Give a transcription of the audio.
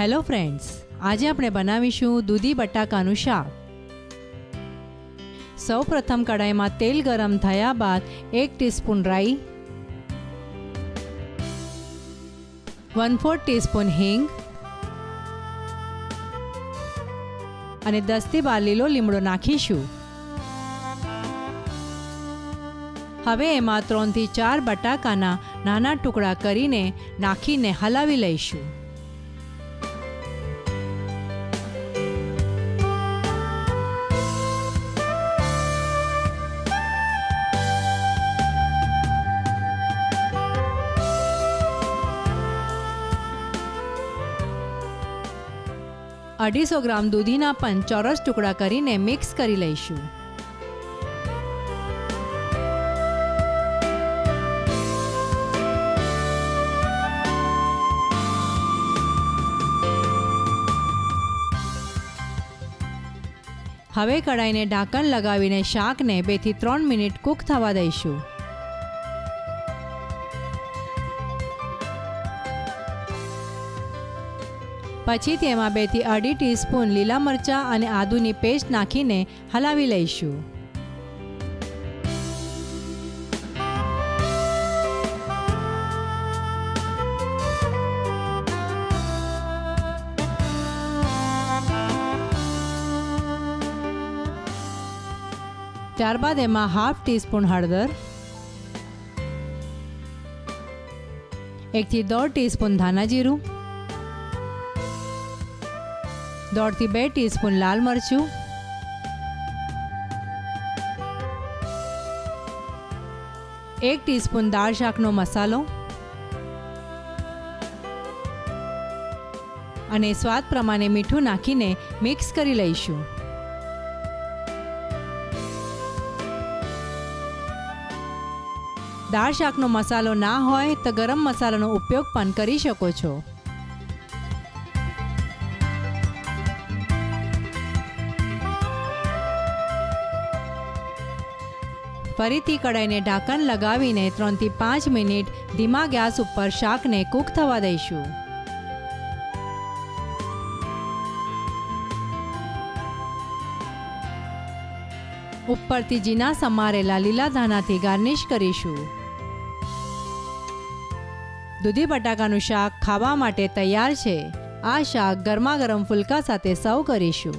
Hello friends, આજે આપણે બનાવીશું દૂધી બટાકાનું શાક. સૌપ્રથમ કડાઈમાં તેલ ગરમ થયા બાદ 1 ટીસ્પૂન રાઈ, 1/4 ટીસ્પૂન હિંગ અને 10 થી 12 લીલો લીમડો નાખીશું. હવે એમાં 3 થી 4 બટાકાના નાના ટુકડા કરીને નાખીને હલાવી લઈશું. અઢીસો ગ્રામ દૂધીના પણ ચોરસ ટુકડા કરીને મિક્સ કરી લઈશું. હવે કડાઈને ઢાંકણ લગાવીને શાકને 2 થી 3 મિનિટ કૂક થવા દઈશું. પછી તેમાં 2 થી 2.5 ટીસ્પૂન લીલા મરચાં અને આદુની પેસ્ટ નાખીને હલાવી લઈશું. ત્યારબાદ એમાં 1/2 ટીસ્પૂન હળદર, 1 થી 1.5 ટીસ્પૂન ધાણા જીરું, 1.5 થી 2 ટીસ્પૂન લાલ મરચું, 1 ટીસ્પૂન દાળ શાકનો મસાલો અને સ્વાદ પ્રમાણે મીઠું નાખીને મિક્સ કરી લઈશું. દાળ શાકનો મસાલો ના હોય તો ગરમ મસાલાનો ઉપયોગ પણ કરી શકો છો. ફરીથી કડાઈને ઢાંકણ લગાવીને 3 થી 5 મિનિટ ધીમા ગેસ ઉપર શાકને કૂક થવા દઈશું. ઉપરથી ઝીણા સમારેલા લીલા ધાણાથી ગાર્નિશ કરીશું. દૂધી બટાકાનું શાક ખાવા માટે તૈયાર છે. આ શાક ગરમા ગરમ ફુલકા સાથે સર્વ કરીશું.